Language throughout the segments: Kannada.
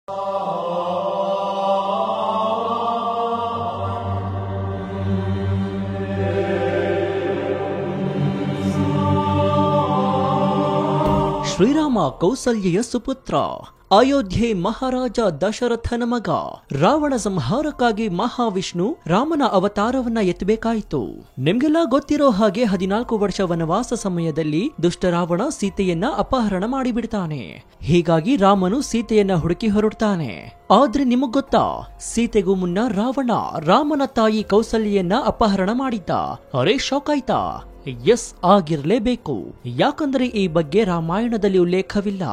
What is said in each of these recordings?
ಶ್ರೀರಾಮ ಕೌಸಲ್ಯೆಯ ಸುಪುತ್ರ, ಅಯೋಧ್ಯೆ ಮಹಾರಾಜ ದಶರಥನ ಮಗ. ರಾವಣ ಸಂಹಾರಕ್ಕಾಗಿ ಮಹಾವಿಷ್ಣು ರಾಮನ ಅವತಾರವನ್ನ ಎತ್ತಬೇಕಾಯಿತು. ನಿಮ್ಗೆಲ್ಲ ಗೊತ್ತಿರೋ ಹಾಗೆ 14 ವರ್ಷ ವನವಾಸ ಸಮಯದಲ್ಲಿ ದುಷ್ಟ ರಾವಣ ಸೀತೆಯನ್ನ ಅಪಹರಣ ಮಾಡಿಬಿಡ್ತಾನೆ. ಹೀಗಾಗಿ ರಾಮನು ಸೀತೆಯನ್ನ ಹುಡುಕಿ ಹೊರಡ್ತಾನೆ. ಆದ್ರೆ ನಿಮಗ್ ಗೊತ್ತಾ, ಸೀತೆಗೂ ಮುನ್ನ ರಾಮನ ತಾಯಿ ಕೌಸಲ್ಯನ್ನ ಅಪಹರಣ ಮಾಡಿದ್ದ. ಅರೇ ಶಾಕ್ ಆಯ್ತಾ? ಎಸ್, ಆಗಿರ್ಲೇಬೇಕು. ಯಾಕಂದ್ರೆ ಈ ಬಗ್ಗೆ ರಾಮಾಯಣದಲ್ಲಿ ಉಲ್ಲೇಖವಿಲ್ಲ.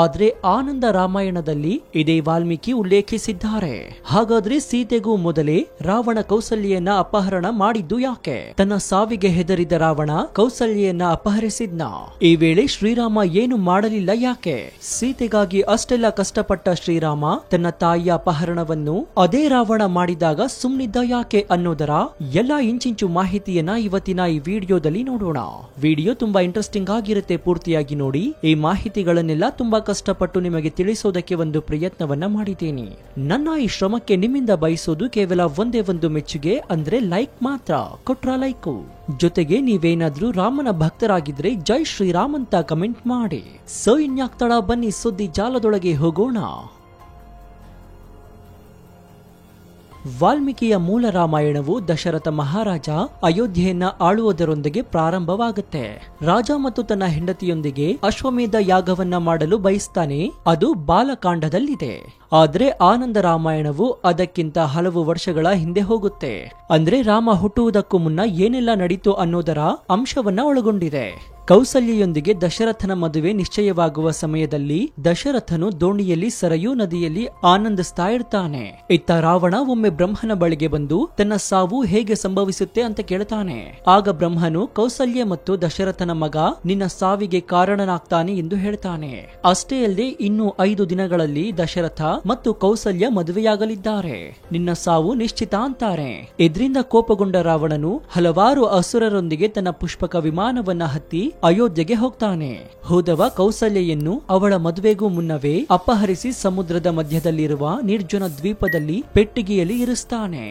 ಆದ್ರೆ ಆನಂದ ರಾಮಾಯಣದಲ್ಲಿ ಇದೇ ವಾಲ್ಮೀಕಿ ಉಲ್ಲೇಖಿಸಿದ್ದಾರೆ. ಹಾಗಾದ್ರೆ ಸೀತೆಗೂ ಮೊದಲೇ ರಾವಣ ಕೌಸಲ್ಯನ್ನ ಅಪಹರಣ ಮಾಡಿದ್ದು ಯಾಕೆ? ತನ್ನ ಸಾವಿಗೆ ಹೆದರಿದ ರಾವಣ ಕೌಸಲ್ಯನ್ನ ಅಪಹರಿಸಿದ್ನ. ಈ ವೇಳೆ ಶ್ರೀರಾಮ ಏನು ಮಾಡಲಿಲ್ಲ ಯಾಕೆ? ಸೀತೆಗಾಗಿ ಅಷ್ಟೆಲ್ಲ ಕಷ್ಟಪಟ್ಟ ಶ್ರೀರಾಮ ತನ್ನ ತಾಯಿಯ ಅಪಹರಣವನ್ನು ಅದೇ ರಾವಣ ಮಾಡಿದಾಗ ಸುಮ್ನಿದ್ದ ಯಾಕೆ ಅನ್ನೋದರ ಎಲ್ಲಾ ಇಂಚಿಂಚು ಮಾಹಿತಿಯನ್ನ ಇವತ್ತಿನ ಈ ವಿಡಿಯೋದಲ್ಲಿ ನೋಡೋಣ. ವಿಡಿಯೋ ತುಂಬಾ ಇಂಟ್ರೆಸ್ಟಿಂಗ್ ಆಗಿರುತ್ತೆ, ಪೂರ್ತಿಯಾಗಿ ನೋಡಿ. ಈ ಮಾಹಿತಿಗಳನ್ನೆಲ್ಲ ತುಂಬಾ ಕಷ್ಟಪಟ್ಟು ನಿಮಗೆ ತಿಳಿಸೋದಕ್ಕೆ ಒಂದು ಪ್ರಯತ್ನವನ್ನ ಮಾಡಿದ್ದೀನಿ. ನನ್ನ ಈ ಶ್ರಮಕ್ಕೆ ನಿಮ್ಮಿಂದ ಬಯಸೋದು ಕೇವಲ ಒಂದೇ ಒಂದು ಮೆಚ್ಚುಗೆ, ಅಂದ್ರೆ ಲೈಕ್ ಮಾತ್ರ. ಕೊಟ್ರ ಲೈಕು, ಜೊತೆಗೆ ನೀವೇನಾದ್ರೂ ರಾಮನ ಭಕ್ತರಾಗಿದ್ರೆ ಜೈ ಶ್ರೀರಾಮ್ ಅಂತ ಕಮೆಂಟ್ ಮಾಡಿ. ಸೊ ಇನ್ಯಾಕ್ ತಡ, ಬನ್ನಿ ಸುದ್ದಿ ಜಾಲದೊಳಗೆ ಹೋಗೋಣ. ವಾಲ್ಮೀಕಿಯ ಮೂಲ ರಾಮಾಯಣವು ದಶರಥ ಮಹಾರಾಜ ಅಯೋಧ್ಯೆಯನ್ನ ಆಳುವುದರೊಂದಿಗೆ ಪ್ರಾರಂಭವಾಗುತ್ತೆ. ರಾಜ ಮತ್ತು ತನ್ನ ಹೆಂಡತಿಯೊಂದಿಗೆ ಅಶ್ವಮೇಧ ಯಾಗವನ್ನ ಮಾಡಲು ಬಯಸ್ತಾನೆ. ಅದು ಬಾಲಕಾಂಡದಲ್ಲಿದೆ. ಆದ್ರೆ ಆನಂದ ರಾಮಾಯಣವು ಅದಕ್ಕಿಂತ ಹಲವು ವರ್ಷಗಳ ಹಿಂದೆ ಹೋಗುತ್ತೆ. ಅಂದ್ರೆ ರಾಮ ಹುಟ್ಟುವುದಕ್ಕೂ ಮುನ್ನ ಏನೆಲ್ಲ ನಡೀತು ಅನ್ನೋದರ ಅಂಶವನ್ನ ಒಳಗೊಂಡಿದೆ. ಕೌಸಲ್ಯೆಯೊಂದಿಗೆ ದಶರಥನ ಮದುವೆ ನಿಶ್ಚಯವಾಗುವ ಸಮಯದಲ್ಲಿ ದಶರಥನು ದೋಣಿಯಲ್ಲಿ ಸರಯೂ ನದಿಯಲ್ಲಿ ಆನಂದಿಸ್ತಾ ಇರ್ತಾನೆ. ಇತ್ತ ರಾವಣ ಒಮ್ಮೆ ಬ್ರಹ್ಮನ ಬಳಿಗೆ ಬಂದು ತನ್ನ ಸಾವು ಹೇಗೆ ಸಂಭವಿಸುತ್ತೆ ಅಂತ ಕೇಳ್ತಾನೆ. ಆಗ ಬ್ರಹ್ಮನು ಕೌಸಲ್ಯ ಮತ್ತು ದಶರಥನ ಮಗ ನಿನ್ನ ಸಾವಿಗೆ ಕಾರಣನಾಗ್ತಾನೆ ಎಂದು ಹೇಳ್ತಾನೆ. ಅಷ್ಟೇ ಅಲ್ಲದೆ ಇನ್ನು 5 ದಿನಗಳಲ್ಲಿ ದಶರಥ ಮತ್ತು ಕೌಸಲ್ಯ ಮದುವೆಯಾಗಲಿದ್ದಾರೆ. ನಿನ್ನ ಸಾವು ನಿಶ್ಚಿತ ಅಂತಾರೆ. ಇದರಿಂದ ಕೋಪಗೊಂಡ ರಾವಣನು ಹಲವಾರು ಅಸುರರೊಂದಿಗೆ ತನ್ನ ಪುಷ್ಪಕ ವಿಮಾನವನ್ನ ಹತ್ತಿ ಅಯೋಧ್ಯೆಗೆ ಹೋಗ್ತಾನೆ. ಹೋದವ ಕೌಸಲ್ಯೆಯನ್ನು ಅವಳ ಮದುವೆಗೂ ಮುನ್ನವೇ ಅಪಹರಿಸಿ ಸಮುದ್ರದ ಮಧ್ಯದಲ್ಲಿರುವ ನಿರ್ಜನ ದ್ವೀಪದಲ್ಲಿ ಪೆಟ್ಟಿಗೆಯಲ್ಲಿ ಇರಿಸ್ತಾನೆ.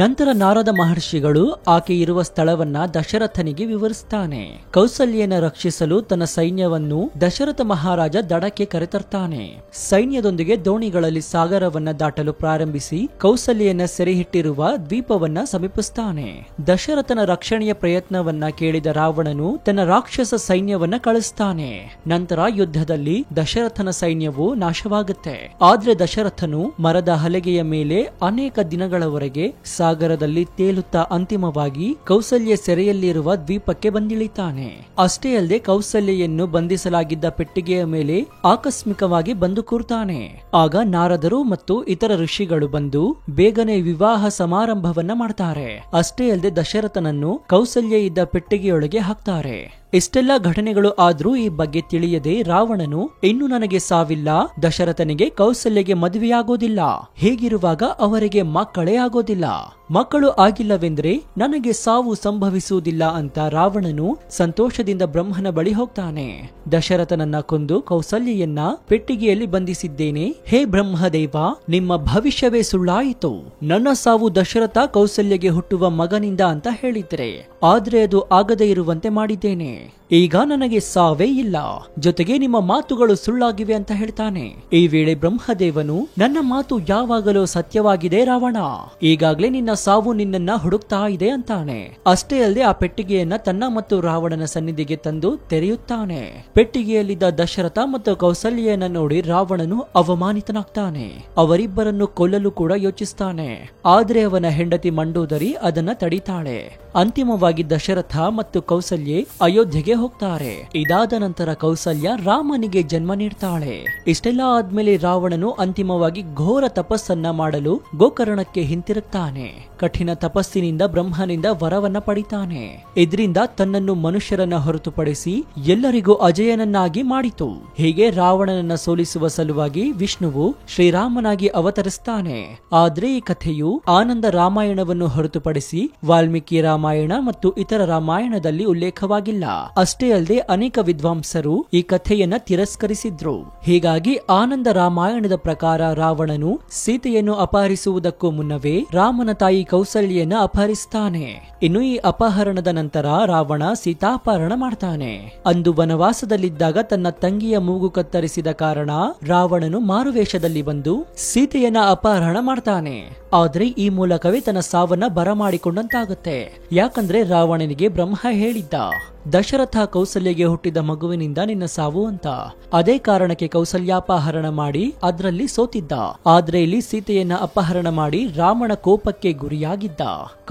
ನಂತರ ನಾರದ ಮಹರ್ಷಿಗಳು ಆಕೆ ಇರುವ ಸ್ಥಳವನ್ನ ದಶರಥನಿಗೆ ವಿವರಿಸ್ತಾನೆ. ಕೌಸಲ್ಯನ ರಕ್ಷಿಸಲು ತನ್ನ ಸೈನ್ಯವನ್ನು ದಶರಥ ಮಹಾರಾಜ ದಡಕ್ಕೆ ಕರೆತರ್ತಾನೆ. ಸೈನ್ಯದೊಂದಿಗೆ ದೋಣಿಗಳಲ್ಲಿ ಸಾಗರವನ್ನ ದಾಟಲು ಪ್ರಾರಂಭಿಸಿ ಕೌಸಲ್ಯನ ಸೆರೆಹಿಟ್ಟಿರುವ ದ್ವೀಪವನ್ನ ಸಮೀಪಿಸ್ತಾನೆ. ದಶರಥನ ರಕ್ಷಣೆಯ ಪ್ರಯತ್ನವನ್ನ ಕೇಳಿದ ರಾವಣನು ತನ್ನ ರಾಕ್ಷಸ ಸೈನ್ಯವನ್ನ ಕಳಿಸ್ತಾನೆ. ನಂತರ ಯುದ್ಧದಲ್ಲಿ ದಶರಥನ ಸೈನ್ಯವು ನಾಶವಾಗುತ್ತೆ. ಆದ್ರೆ ದಶರಥನು ಮರದ ಹಲಗೆಯ ಮೇಲೆ ಅನೇಕ ದಿನಗಳವರೆಗೆ ಸಾಗರದಲ್ಲಿ ತೇಲುತ್ತಾ ಅಂತಿಮವಾಗಿ ಕೌಸಲ್ಯ ಸೆರೆಯಲ್ಲಿರುವ ದ್ವೀಪಕ್ಕೆ ಬಂದಿಳಿತಾನೆ. ಅಷ್ಟೇ ಅಲ್ಲದೆ ಕೌಸಲ್ಯೆಯನ್ನು ಬಂಧಿಸಲಾಗಿದ್ದ ಪೆಟ್ಟಿಗೆಯ ಮೇಲೆ ಆಕಸ್ಮಿಕವಾಗಿ ಬಂದು ಕೂರ್ತಾನೆ. ಆಗ ನಾರದರು ಮತ್ತು ಇತರ ಋಷಿಗಳು ಬಂದು ಬೇಗನೆ ವಿವಾಹ ಸಮಾರಂಭವನ್ನ ಮಾಡ್ತಾರೆ. ಅಷ್ಟೇ ಅಲ್ಲದೆ ದಶರಥನನ್ನು ಕೌಸಲ್ಯ ಇದ್ದ ಪೆಟ್ಟಿಗೆಯೊಳಗೆ ಹಾಕ್ತಾರೆ. ಇಷ್ಟೆಲ್ಲ ಘಟನೆಗಳು ಆದ್ರೂ ಈ ಬಗ್ಗೆ ತಿಳಿಯದೆ ರಾವಣನು ಇನ್ನು ನನಗೆ ಸಾವಿಲ್ಲ, ದಶರಥನಿಗೆ ಕೌಸಲ್ಯಗೆ ಮದುವೆಯಾಗೋದಿಲ್ಲ, ಹೀಗಿರುವಾಗ ಅವರಿಗೆ ಮಕ್ಕಳೇ ಆಗೋದಿಲ್ಲ, ಮಕ್ಕಳು ಆಗಿಲ್ಲವೆಂದ್ರೆ ನನಗೆ ಸಾವು ಸಂಭವಿಸುವುದಿಲ್ಲ ಅಂತ ರಾವಣನು ಸಂತೋಷದಿಂದ ಬ್ರಹ್ಮನ ಬಳಿ ಹೋಗ್ತಾನೆ. ದಶರಥನನ್ನ ಕೊಂದು ಕೌಸಲ್ಯೆಯನ್ನ ಪೆಟ್ಟಿಗೆಯಲ್ಲಿ ಬಂಧಿಸಿದ್ದೇನೆ. ಹೇ ಬ್ರಹ್ಮದೇವ, ನಿಮ್ಮ ಭವಿಷ್ಯವೇ ಸುಳ್ಳಾಯಿತು. ನನ್ನ ಸಾವು ದಶರಥ ಕೌಸಲ್ಯಗೆ ಹುಟ್ಟುವ ಮಗನಿಂದ ಅಂತ ಹೇಳಿದ್ರೆ, ಆದ್ರೆ ಅದು ಆಗದೇ ಇರುವಂತೆ ಮಾಡಿದ್ದೇನೆ. ಈಗ ನನಗೆ ಸಾವೇ ಇಲ್ಲ, ಜೊತೆಗೆ ನಿಮ್ಮ ಮಾತುಗಳು ಸುಳ್ಳಾಗಿವೆ ಅಂತ ಹೇಳ್ತಾನೆ. ಈ ವೇಳೆ ಬ್ರಹ್ಮದೇವನು, ನನ್ನ ಮಾತು ಯಾವಾಗಲೂ ಸತ್ಯವಾಗಿದೆ ರಾವಣ, ಈಗಾಗ್ಲೇ ನಿನ್ನ ಸಾವು ನಿನ್ನನ್ನ ಹುಡುಕ್ತಾ ಇದೆ ಅಂತಾನೆ. ಅಷ್ಟೇ ಅಲ್ಲದೆ ಆ ಪೆಟ್ಟಿಗೆಯನ್ನ ತನ್ನ ಮತ್ತು ರಾವಣನ ಸನ್ನಿಧಿಗೆ ತಂದು ತೆರೆಯುತ್ತಾನೆ. ಪೆಟ್ಟಿಗೆಯಲ್ಲಿದ್ದ ದಶರಥ ಮತ್ತು ಕೌಸಲ್ಯನ ನೋಡಿ ರಾವಣನು ಅವಮಾನಿತನಾಗ್ತಾನೆ. ಅವರಿಬ್ಬರನ್ನು ಕೊಲ್ಲಲು ಕೂಡ ಯೋಚಿಸ್ತಾನೆ. ಆದ್ರೆ ಅವನ ಹೆಂಡತಿ ಮಂಡೋದರಿ ಅದನ್ನ ತಡಿತಾಳೆ. ಅಂತಿಮವಾಗಿ ದಶರಥ ಮತ್ತು ಕೌಸಲ್ಯೆ ಅಯೋಧ್ಯೆಗೆ ಹೋಗ್ತಾರೆ. ಇದಾದ ನಂತರ ಕೌಸಲ್ಯ ರಾಮನಿಗೆ ಜನ್ಮ ನೀಡ್ತಾಳೆ. ಇಷ್ಟೆಲ್ಲ ಆದ್ಮೇಲೆ ರಾವಣನು ಅಂತಿಮವಾಗಿ ಘೋರ ತಪಸ್ಸನ್ನ ಮಾಡಲು ಗೋಕರ್ಣಕ್ಕೆ ಹಿಂತಿರುಗ್ತಾನೆ. ಕಠಿಣ ತಪಸ್ಸಿನಿಂದ ಬ್ರಹ್ಮನಿಂದ ವರವನ್ನ ಪಡಿತಾನೆ. ಇದರಿಂದ ತನ್ನನ್ನು ಮನುಷ್ಯರನ್ನ ಹೊರತುಪಡಿಸಿ ಎಲ್ಲರಿಗೂ ಅಜಯನನ್ನಾಗಿ ಮಾಡಿತು. ಹೀಗೆ ರಾವಣನನ್ನ ಸೋಲಿಸುವ ಸಲುವಾಗಿ ವಿಷ್ಣುವು ಶ್ರೀರಾಮನಾಗಿ ಅವತರಿಸ್ತಾನೆ. ಆದ್ರೆ ಈ ಕಥೆಯು ಆನಂದ ರಾಮಾಯಣವನ್ನು ಹೊರತುಪಡಿಸಿ ವಾಲ್ಮೀಕಿ ರಾಮಾಯಣ ಮತ್ತು ಇತರ ರಾಮಾಯಣದಲ್ಲಿ ಉಲ್ಲೇಖವಾಗಿಲ್ಲ. ಅಷ್ಟೇ ಅಲ್ಲದೆ ಅನೇಕ ವಿದ್ವಾಂಸರು ಈ ಕಥೆಯನ್ನ ತಿರಸ್ಕರಿಸಿದ್ರು. ಹೀಗಾಗಿ ಆನಂದ ರಾಮಾಯಣದ ಪ್ರಕಾರ ರಾವಣನು ಸೀತೆಯನ್ನು ಅಪಹರಿಸುವುದಕ್ಕೂ ಮುನ್ನವೇ ರಾಮನ ತಾಯಿ ಕೌಸಲ್ಯನ ಅಪಹರಿಸ್ತಾನೆ. ಇನ್ನು ಈ ಅಪಹರಣದ ನಂತರ ರಾವಣ ಸೀತಾಪಹರಣ ಮಾಡ್ತಾನೆ. ಅಂದು ವನವಾಸದಲ್ಲಿದ್ದಾಗ ತನ್ನ ತಂಗಿಯ ಮೂಗು ಕತ್ತರಿಸಿದ ಕಾರಣ ರಾವಣನು ಮಾರುವೇಷದಲ್ಲಿ ಬಂದು ಸೀತೆಯನ್ನ ಅಪಹರಣ ಮಾಡ್ತಾನೆ. ಆದ್ರೆ ಈ ಮೂಲಕವೇ ತನ್ನ ಸಾವನ್ನ ಬರಮಾಡಿಕೊಂಡಂತಾಗುತ್ತೆ. ಯಾಕಂದ್ರೆ ರಾವಣನಿಗೆ ಬ್ರಹ್ಮ ಹೇಳಿದ್ದ, ದಶರಥ ಕೌಸಲ್ಯಗೆ ಹುಟ್ಟಿದ ಮಗುವಿನಿಂದ ನಿನ್ನ ಸಾವು ಅಂತ. ಅದೇ ಕಾರಣಕ್ಕೆ ಕೌಸಲ್ಯಾಪಹರಣ ಮಾಡಿ ಅದರಲ್ಲಿ ಸೋತಿದ್ದ. ಆದ್ರೆ ಇಲ್ಲಿ ಸೀತೆಯನ್ನ ಅಪಹರಣ ಮಾಡಿ ರಾಮನ ಕೋಪಕ್ಕೆ ಗುರಿಯಾಗಿದ್ದ.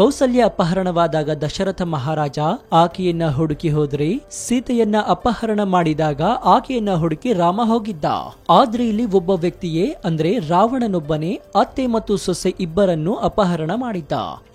ಕೌಸಲ್ಯ ಅಪಹರಣವಾದಾಗ ದಶರಥ ಮಹಾರಾಜ ಆಕೆಯನ್ನ ಹುಡುಕಿ ಹೋದ್ರೆ, ಸೀತೆಯನ್ನ ಅಪಹರಣ ಮಾಡಿದಾಗ ಆಕೆಯನ್ನ ಹುಡುಕಿ ರಾಮ ಹೋಗಿದ್ದ. ಆದ್ರೆ ಇಲ್ಲಿ ಒಬ್ಬ ವ್ಯಕ್ತಿಯೇ ಅಂದ್ರೆ ರಾವಣನೊಬ್ಬನೇ ಅತ್ತೆ ಮತ್ತು ಸೊಸೆ ಇಬ್ಬರನ್ನು ಅಪಹರಣ ಮಾಡಿದ್ದ.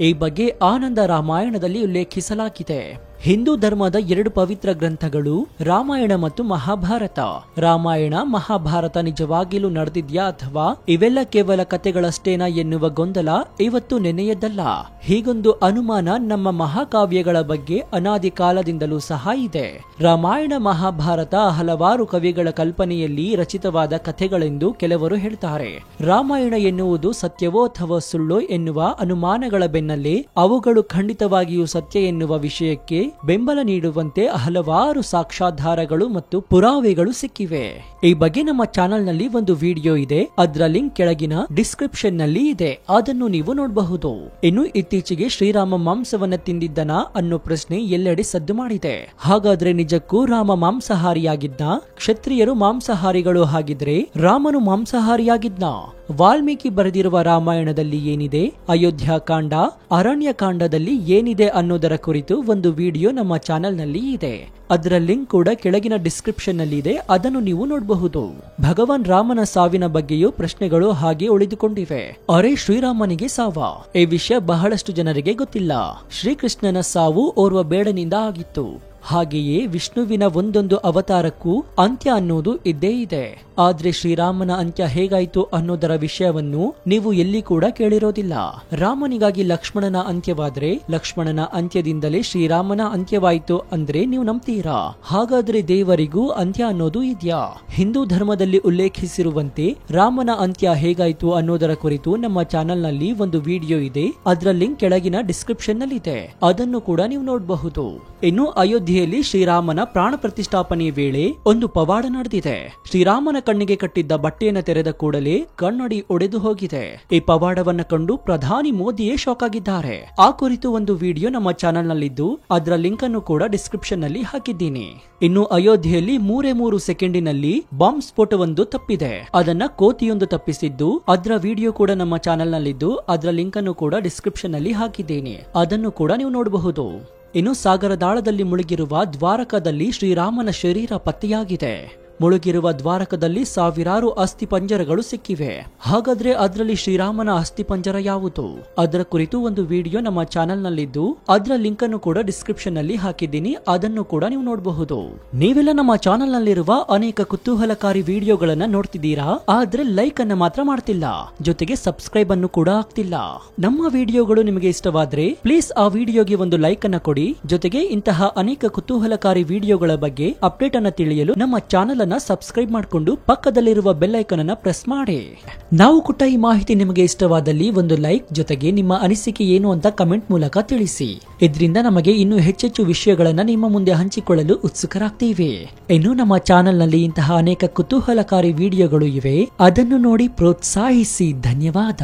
ಈ ಬಗ್ಗೆ ಆನಂದ ರಾಮಾಯಣದಲ್ಲಿ ಉಲ್ಲೇಖಿಸಲಾಗಿದೆ. ಹಿಂದೂ ಧರ್ಮದ 2 ಪವಿತ್ರ ಗ್ರಂಥಗಳು ರಾಮಾಯಣ ಮತ್ತು ಮಹಾಭಾರತ. ರಾಮಾಯಣ ಮಹಾಭಾರತ ನಿಜವಾಗಿಯೂ ನಡೆದಿದ್ಯಾ ಅಥವಾ ಇವೆಲ್ಲ ಕೇವಲ ಕಥೆಗಳಷ್ಟೇನಾ ಎನ್ನುವ ಗೊಂದಲ ಇವತ್ತು ನೆನೆಯದ್ದಲ್ಲ. ಹೀಗೊಂದು ಅನುಮಾನ ನಮ್ಮ ಮಹಾಕಾವ್ಯಗಳ ಬಗ್ಗೆ ಅನಾದಿ ಕಾಲದಿಂದಲೂ ಸಹ ಇದೆ. ರಾಮಾಯಣ ಮಹಾಭಾರತ ಹಲವಾರು ಕವಿಗಳ ಕಲ್ಪನೆಯಲ್ಲಿ ರಚಿತವಾದ ಕಥೆಗಳೆಂದು ಕೆಲವರು ಹೇಳ್ತಾರೆ. ರಾಮಾಯಣ ಎನ್ನುವುದು ಸತ್ಯವೋ ಅಥವಾ ಸುಳ್ಳೋ ಎನ್ನುವ ಅನುಮಾನಗಳ ಬೆನ್ನಲ್ಲೇ ಅವುಗಳು ಖಂಡಿತವಾಗಿಯೂ ಸತ್ಯ ಎನ್ನುವ ವಿಷಯಕ್ಕೆ ಬೆಂಬಲ ನೀಡುವಂತೆ ಹಲವಾರು ಸಾಕ್ಷ್ಯಾಧಾರಗಳು ಮತ್ತು ಪುರಾವೆಗಳು ಸಿಕ್ಕಿವೆ. ಈ ಬಗ್ಗೆ ನಮ್ಮ ಚಾನೆಲ್ ನಲ್ಲಿ ಒಂದು ವಿಡಿಯೋ ಇದೆ, ಅದರ ಲಿಂಕ್ ಕೆಳಗಿನ ಡಿಸ್ಕ್ರಿಪ್ಷನ್ ನಲ್ಲಿ ಇದೆ, ಅದನ್ನು ನೀವು ನೋಡಬಹುದು. ಇನ್ನು ಇತ್ತೀಚೆಗೆ ಶ್ರೀರಾಮ ಮಾಂಸವನ್ನ ತಿಂದಿದ್ದನಾ ಅನ್ನೋ ಪ್ರಶ್ನೆ ಎಲ್ಲೆಡೆ ಸದ್ದು ಮಾಡಿದೆ. ಹಾಗಾದ್ರೆ ನಿಜಕ್ಕೂ ರಾಮ ಮಾಂಸಾಹಾರಿಯಾಗಿದ್ದ? ಕ್ಷತ್ರಿಯರು ಮಾಂಸಾಹಾರಿಗಳು ಹಾಗಿದ್ರೆ ರಾಮನು ಮಾಂಸಾಹಾರಿಯಾಗಿದ್ನ? ವಾಲ್ಮೀಕಿ ಬರೆದಿರುವ ರಾಮಾಯಣದಲ್ಲಿ ಏನಿದೆ, ಅಯೋಧ್ಯಾಕಾಂಡ, ಅರಣ್ಯಕಾಂಡದಲ್ಲಿ ಏನಿದೆ ಅನ್ನೋದರ ಕುರಿತು ಒಂದು ವಿಡಿಯೋ ನಮ್ಮ ಚಾನೆಲ್ ನಲ್ಲಿ ಇದೆ. ಅದರ ಲಿಂಕ್ ಕೂಡ ಕೆಳಗಿನ ಡಿಸ್ಕ್ರಿಪ್ಷನ್ ನಲ್ಲಿ ಇದೆ, ಅದನ್ನು ನೀವು ನೋಡಬಹುದು. ಭಗವಾನ್ ರಾಮನ ಸಾವಿನ ಬಗ್ಗೆಯೂ ಪ್ರಶ್ನೆಗಳು ಹಾಗೆ ಉಳಿದುಕೊಂಡಿವೆ. ಅರೆ, ಶ್ರೀರಾಮನಿಗೆ ಸಾವ? ಈ ವಿಷಯ ಬಹಳಷ್ಟು ಜನರಿಗೆ ಗೊತ್ತಿಲ್ಲ. ಶ್ರೀಕೃಷ್ಣನ ಸಾವು ಓರ್ವ ಬೇಡನಿಂದ ಆಗಿತ್ತು. ಹಾಗೆಯೇ ವಿಷ್ಣುವಿನ ಒಂದೊಂದು ಅವತಾರಕ್ಕೂ ಅಂತ್ಯ ಅನ್ನೋದು ಇದ್ದೇ ಇದೆ. ಆದ್ರೆ ಶ್ರೀರಾಮನ ಅಂತ್ಯ ಹೇಗಾಯ್ತು ಅನ್ನೋದರ ವಿಷಯವನ್ನು ನೀವು ಎಲ್ಲಿ ಕೂಡ ಕೇಳಿರೋದಿಲ್ಲ. ರಾಮನಿಗಾಗಿ ಲಕ್ಷ್ಮಣನ ಅಂತ್ಯವಾದ್ರೆ ಲಕ್ಷ್ಮಣನ ಅಂತ್ಯದಿಂದಲೇ ಶ್ರೀರಾಮನ ಅಂತ್ಯವಾಯಿತು ಅಂದ್ರೆ ನೀವು ನಂಬ್ತೀರಾ? ಹಾಗಾದ್ರೆ ದೇವರಿಗೂ ಅಂತ್ಯ ಅನ್ನೋದು ಇದೆಯಾ? ಹಿಂದೂ ಧರ್ಮದಲ್ಲಿ ಉಲ್ಲೇಖಿಸಿರುವಂತೆ ರಾಮನ ಅಂತ್ಯ ಹೇಗಾಯ್ತು ಅನ್ನೋದರ ಕುರಿತು ನಮ್ಮ ಚಾನೆಲ್ ನಲ್ಲಿ ಒಂದು ವಿಡಿಯೋ ಇದೆ, ಅದರ ಲಿಂಕ್ ಕೆಳಗಿನ ಡಿಸ್ಕ್ರಿಪ್ಷನ್ ನಲ್ಲಿ ಇದೆ, ಅದನ್ನು ಕೂಡ ನೀವು ನೋಡಬಹುದು. ಇನ್ನು ಅಯೋಧ್ಯೆಯಲ್ಲಿ ಶ್ರೀರಾಮನ ಪ್ರಾಣ ಪ್ರತಿಷ್ಠಾಪನೆಯ ವೇಳೆ ಒಂದು ಪವಾಡ ನಡೆದಿದೆ. ಶ್ರೀರಾಮನ ಕಣ್ಣಿಗೆ ಕಟ್ಟಿದ್ದ ಬಟ್ಟೆಯನ್ನು ತೆರೆದ ಕೂಡಲೇ ಕನ್ನಡಿ ಒಡೆದು ಹೋಗಿದೆ. ಈ ಪವಾಡವನ್ನ ಕಂಡು ಪ್ರಧಾನಿ ಮೋದಿಯೇ ಶಾಕ್ ಆಗಿದ್ದಾರೆ. ಆ ಕುರಿತು ಒಂದು ವಿಡಿಯೋ ನಮ್ಮ ಚಾನೆಲ್ ನಲ್ಲಿದ್ದು ಅದರ ಲಿಂಕ್ ಅನ್ನು ಕೂಡ ಡಿಸ್ಕ್ರಿಪ್ಷನ್ ನಲ್ಲಿ ಹಾಕಿದ್ದೀನಿ. ಇನ್ನು ಅಯೋಧ್ಯೆಯಲ್ಲಿ 3 ಸೆಕೆಂಡಿನಲ್ಲಿ ಬಾಂಬ್ ಸ್ಫೋಟವೊಂದು ತಪ್ಪಿದೆ. ಅದನ್ನ ಕೋತಿಯೊಂದು ತಪ್ಪಿಸಿದ್ದು, ಅದರ ವಿಡಿಯೋ ಕೂಡ ನಮ್ಮ ಚಾನೆಲ್ ನಲ್ಲಿದ್ದು ಅದರ ಲಿಂಕ್ ಅನ್ನು ಕೂಡ ಡಿಸ್ಕ್ರಿಪ್ಷನ್ ನಲ್ಲಿ ಹಾಕಿದ್ದೀನಿ, ಅದನ್ನು ಕೂಡ ನೀವು ನೋಡಬಹುದು. ಇನ್ನು ಸಾಗರದಾಳದಲ್ಲಿ ಮುಳುಗಿರುವ ದ್ವಾರಕದಲ್ಲಿ ಶ್ರೀರಾಮನ ಶರೀರ ಪತ್ತೆಯಾಗಿದೆ. ಮುಳುಗಿರುವ ದ್ವಾರಕದಲ್ಲಿ ಸಾವಿರಾರು ಅಸ್ಥಿಪಂಜರಗಳು ಸಿಕ್ಕಿವೆ. ಹಾಗಾದ್ರೆ ಅದರಲ್ಲಿ ಶ್ರೀರಾಮನ ಅಸ್ಥಿಪಂಜರ ಯಾವುದು? ಅದರ ಕುರಿತು ಒಂದು ವಿಡಿಯೋ ನಮ್ಮ ಚಾನೆಲ್ ನಲ್ಲಿದ್ದು ಅದರ ಲಿಂಕ್ ಅನ್ನು ಕೂಡ ಡಿಸ್ಕ್ರಿಪ್ಷನ್ ನಲ್ಲಿ ಹಾಕಿದ್ದೀನಿ, ಅದನ್ನು ಕೂಡ ನೀವು ನೋಡಬಹುದು. ನೀವೆಲ್ಲ ನಮ್ಮ ಚಾನೆಲ್ ನಲ್ಲಿರುವ ಅನೇಕ ಕುತೂಹಲಕಾರಿ ವಿಡಿಯೋಗಳನ್ನ ನೋಡ್ತಿದ್ದೀರಾ, ಆದ್ರೆ ಲೈಕ್ ಅನ್ನ ಮಾತ್ರ ಮಾಡ್ತಿಲ್ಲ, ಜೊತೆಗೆ ಸಬ್ಸ್ಕ್ರೈಬ್ ಅನ್ನು ಕೂಡ ಆಗ್ತಿಲ್ಲ. ನಮ್ಮ ವಿಡಿಯೋಗಳು ನಿಮಗೆ ಇಷ್ಟವಾದ್ರೆ ಪ್ಲೀಸ್ ಆ ವಿಡಿಯೋಗೆ ಒಂದು ಲೈಕ್ ಅನ್ನ ಕೊಡಿ. ಜೊತೆಗೆ ಇಂತಹ ಅನೇಕ ಕುತೂಹಲಕಾರಿ ವಿಡಿಯೋಗಳ ಬಗ್ಗೆ ಅಪ್ಡೇಟ್ ಅನ್ನ ತಿಳಿಯಲು ನಮ್ಮ ಚಾನೆಲ್ ಸಬ್ಸ್ಕ್ರೈಬ್ ಮಾಡಿಕೊಂಡು ಪಕ್ಕದಲ್ಲಿರುವ ಬೆಲ್ ಐಕಾನ್ ಅನ್ನು ಪ್ರೆಸ್ ಮಾಡಿ. ನಾವು ಕೊಟ್ಟ ಈ ಮಾಹಿತಿ ನಿಮಗೆ ಇಷ್ಟವಾದಲ್ಲಿ ಒಂದು ಲೈಕ್, ಜೊತೆಗೆ ನಿಮ್ಮ ಅನಿಸಿಕೆ ಏನು ಅಂತ ಕಮೆಂಟ್ ಮೂಲಕ ತಿಳಿಸಿ. ಇದರಿಂದ ನಮಗೆ ಇನ್ನೂ ಹೆಚ್ಚೆಚ್ಚು ವಿಷಯಗಳನ್ನ ನಿಮ್ಮ ಮುಂದೆ ಹಂಚಿಕೊಳ್ಳಲು ಉತ್ಸುಕರಾಗ್ತೀವಿ. ಇನ್ನು ನಮ್ಮ ಚಾನೆಲ್ ನಲ್ಲಿ ಇಂತಹ ಅನೇಕ ಕುತೂಹಲಕಾರಿ ವಿಡಿಯೋಗಳು ಇವೆ, ಅದನ್ನು ನೋಡಿ ಪ್ರೋತ್ಸಾಹಿಸಿ. ಧನ್ಯವಾದ.